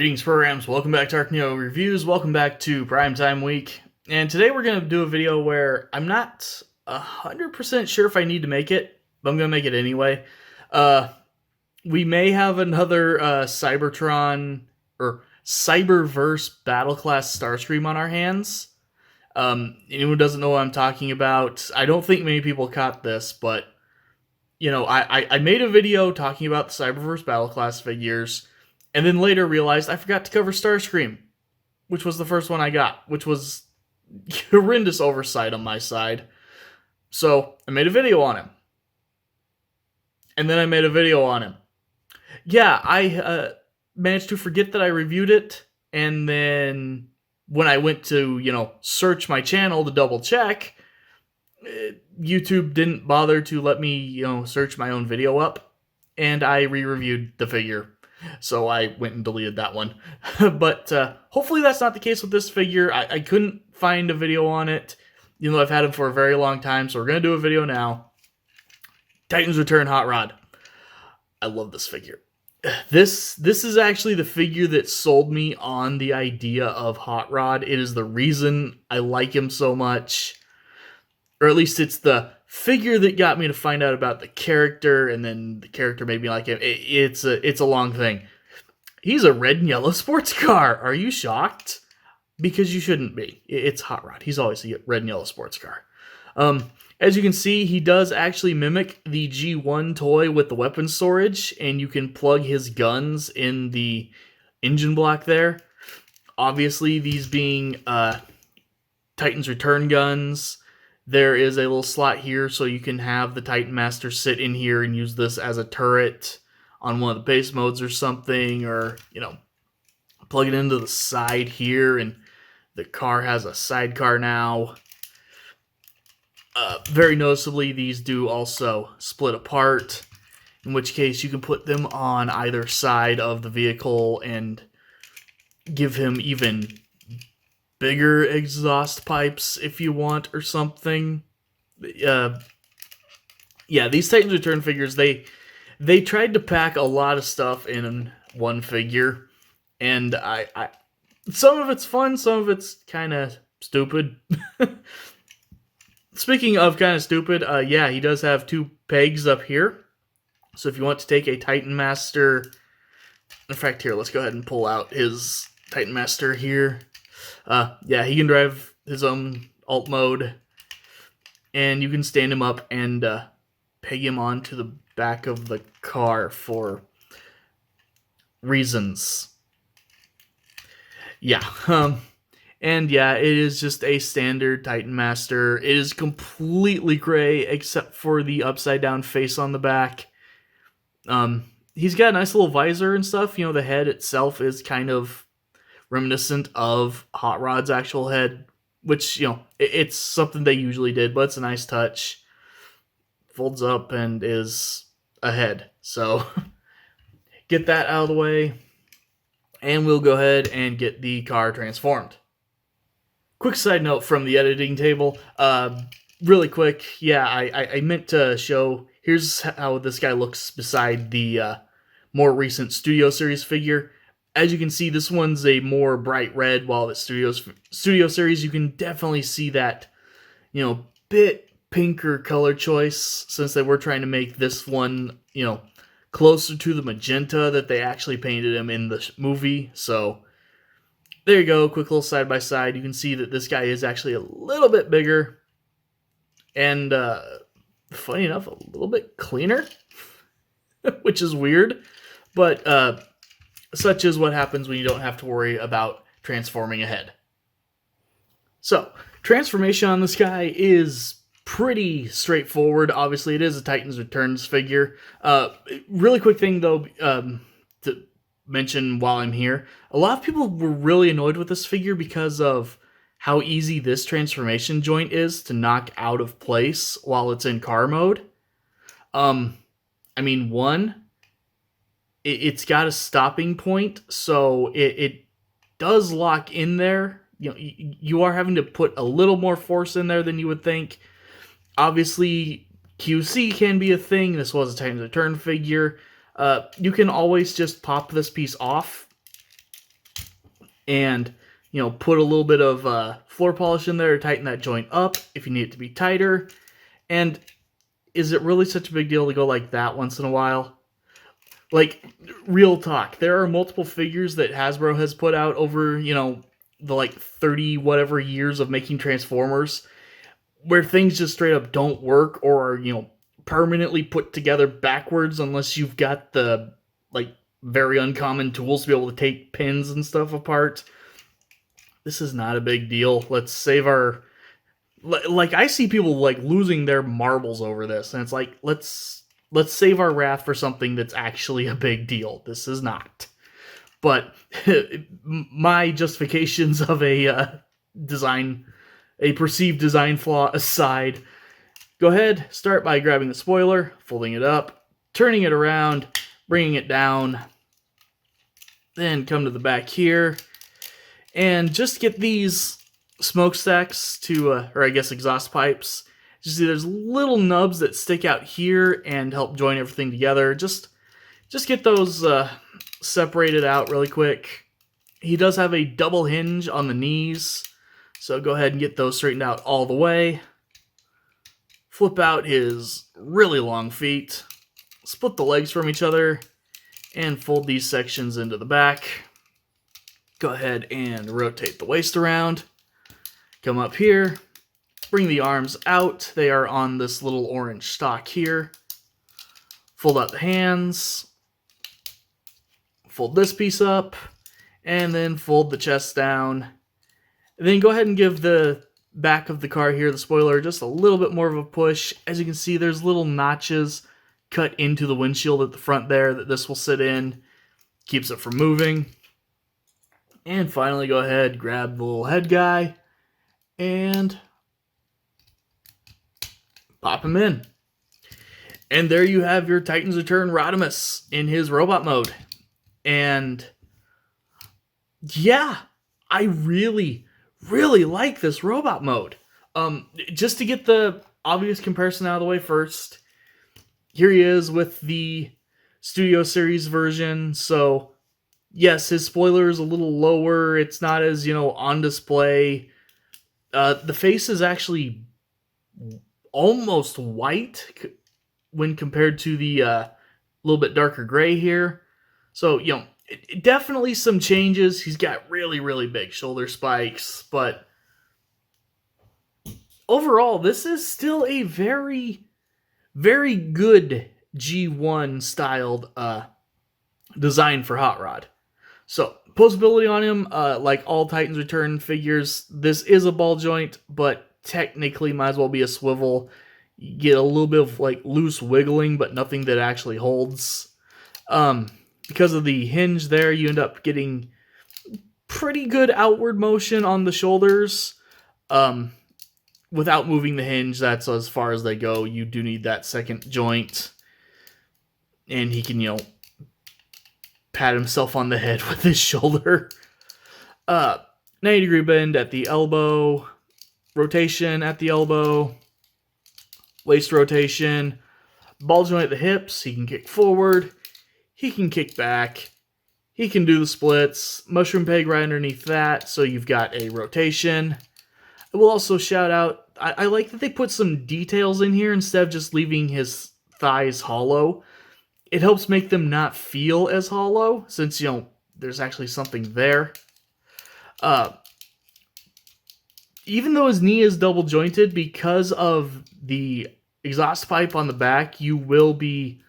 Greetings, programs. Welcome back to ArcNeo Reviews. Welcome back to Primetime Week. And today we're going to do a video where I'm not 100% sure if I need to make it, but I'm going to make it anyway. We may have another Cybertron or Cyberverse Battle Class Starscream on our hands. Anyone who doesn't know what I'm talking about, I don't think many people caught this, but you know, I made a video talking about the Cyberverse Battle Class figures. And then later realized I forgot to cover Starscream, which was the first one I got, which was horrendous oversight on my side. So I made a video on him. And then I made a video on him. Yeah, I managed to forget that I reviewed it. And then when I went to, search my channel to double check, YouTube didn't bother to let me, search my own video up. And I re-reviewed the figure. So I went and deleted that one. But hopefully that's not the case with this figure. I couldn't find a video on it, even though I've had him for a very long time. So we're going to do a video now. Titans Return Hot Rod. I love this figure. This is actually the figure that sold me on the idea of Hot Rod. It is the reason I like him so much. Or at least it's the figure that got me to find out about the character, and then the character made me like him. It's a long thing. He's a red and yellow sports car. Are you shocked? Because you shouldn't be. It's Hot Rod. He's always a red and yellow sports car. As you can see, he does actually mimic the G1 toy with the weapon storage, and you can plug his guns in the engine block there. Obviously, these being Titans Return guns. There is a little slot here so you can have the Titan Master sit in here and use this as a turret on one of the base modes or something, or, plug it into the side here, and the car has a sidecar now. Very noticeably, these do also split apart, in which case you can put them on either side of the vehicle and give him even bigger exhaust pipes if you want or something. Yeah, these Titans Return figures, they tried to pack a lot of stuff in one figure, and I some of it's fun, some of it's kind of stupid. Speaking of kind of stupid, yeah, he does have two pegs up here. So if you want to take a Titan Master, in fact, here, let's go ahead and pull out his Titan Master here. Yeah, he can drive his own alt mode, and you can stand him up and peg him onto the back of the car for reasons. Yeah, and yeah, it is just a standard Titan Master. It is completely gray except for the upside down face on the back. He's got a nice little visor and stuff. The head itself is kind of reminiscent of Hot Rod's actual head, which, it's something they usually did, but it's a nice touch. Folds up and is a head. So, get that out of the way, and we'll go ahead and get the car transformed. Quick side note from the editing table. Really quick, yeah, I meant to show, here's how this guy looks beside the more recent Studio Series figure. As you can see, this one's a more bright red, while the Studio Series, you can definitely see that, bit pinker color choice, since they were trying to make this one, closer to the magenta that they actually painted him in the movie. So, there you go, quick little side by side. You can see that this guy is actually a little bit bigger, and, funny enough, a little bit cleaner, which is weird, but, such is what happens when you don't have to worry about transforming a head. So, transformation on this guy is pretty straightforward. Obviously, it is a Titans Returns figure. Really quick thing, though, to mention while I'm here. A lot of people were really annoyed with this figure because of how easy this transformation joint is to knock out of place while it's in car mode. It's got a stopping point, so it does lock in there. You are having to put a little more force in there than you would think. Obviously, QC can be a thing. This was a Titans Return figure. You can always just pop this piece off and put a little bit of floor polish in there to tighten that joint up if you need it to be tighter. And is it really such a big deal to go like that once in a while? Like, real talk, there are multiple figures that Hasbro has put out over, the like 30 whatever years of making Transformers, where things just straight up don't work or are, permanently put together backwards unless you've got the, like, very uncommon tools to be able to take pins and stuff apart. This is not a big deal. Let's save our... Like, I see people, like, losing their marbles over this, and it's like, let's save our wrath for something that's actually a big deal. This is not. But my justifications of a perceived design flaw aside, go ahead, start by grabbing the spoiler, folding it up, turning it around, bringing it down, then come to the back here, and just get these smokestacks to, or I guess exhaust pipes. You see there's little nubs that stick out here and help join everything together. Just get those separated out really quick. He does have a double hinge on the knees, so go ahead and get those straightened out all the way. Flip out his really long feet, split the legs from each other, and fold these sections into the back. Go ahead and rotate the waist around. Come up here, bring the arms out. They are on this little orange stock here. Fold out the hands. Fold this piece up, and then fold the chest down. And then go ahead and give the back of the car here, the spoiler, just a little bit more of a push. As you can see, there's little notches cut into the windshield at the front there that this will sit in. Keeps it from moving. And finally, go ahead, grab the little head guy, and pop him in. And there you have your Titans Return Rodimus in his robot mode. And yeah, I really, really like this robot mode. Just to get the obvious comparison out of the way first, here he is with the Studio Series version. So yes, his spoiler is a little lower. It's not as, on display. The face is actually almost white when compared to the little bit darker gray here. So, definitely some changes. He's got really, really big shoulder spikes, but overall, this is still a very, very good G1 styled design for Hot Rod. So, posability on him, like all Titans Return figures, this is a ball joint, but technically might as well be a swivel. You get a little bit of like loose wiggling, but nothing that actually holds. Because of the hinge there, you end up getting pretty good outward motion on the shoulders. Without moving the hinge, that's as far as they go. You do need that second joint. And he can, pat himself on the head with his shoulder. 90-degree bend at the elbow. Rotation at the elbow. Waist rotation. Ball joint at the hips. He can kick forward. He can kick back. He can do the splits. Mushroom peg right underneath that, so you've got a rotation. I will also shout out, I like that they put some details in here instead of just leaving his thighs hollow. It helps make them not feel as hollow, since, there's actually something there. Even though his knee is double jointed, because of the exhaust pipe on the back, you will be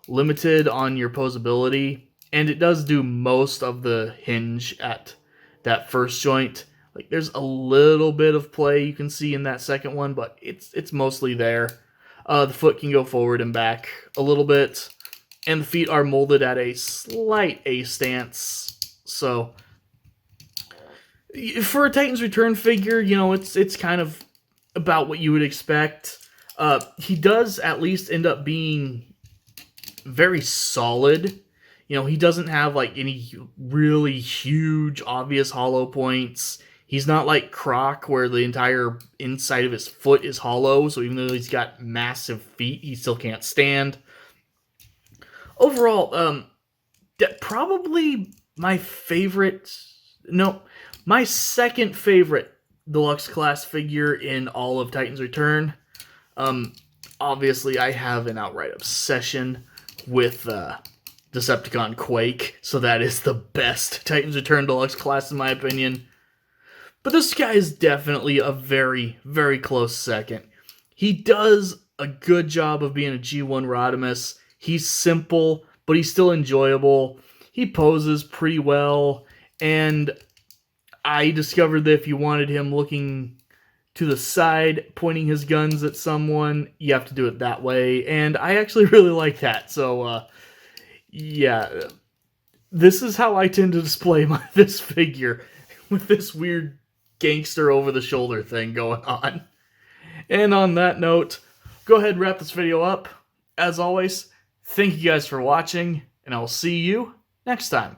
limited on your posability, and it does do most of the hinge at that first joint. Like, there's a little bit of play you can see in that second one, but it's mostly there. The foot can go forward and back a little bit, and the feet are molded at a slight A stance. So for a Titans Return figure, it's kind of about what you would expect. He does at least end up being very solid. He doesn't have like any really huge obvious hollow points. He's not like Croc where the entire inside of his foot is hollow, so even though he's got massive feet, he still can't stand. Overall, probably my favorite no, my second favorite deluxe class figure in all of Titans Return. Obviously, I have an outright obsession with Decepticon Quake, so that is the best Titans Return deluxe class in my opinion. But this guy is definitely a very, very close second. He does a good job of being a G1 Rodimus. He's simple, but he's still enjoyable. He poses pretty well, and I discovered that if you wanted him looking to the side, pointing his guns at someone, you have to do it that way, and I actually really like that. So, yeah, this is how I tend to display this figure, with this weird gangster over-the-shoulder thing going on. And on that note, go ahead and wrap this video up. As always, thank you guys for watching, and I will see you next time.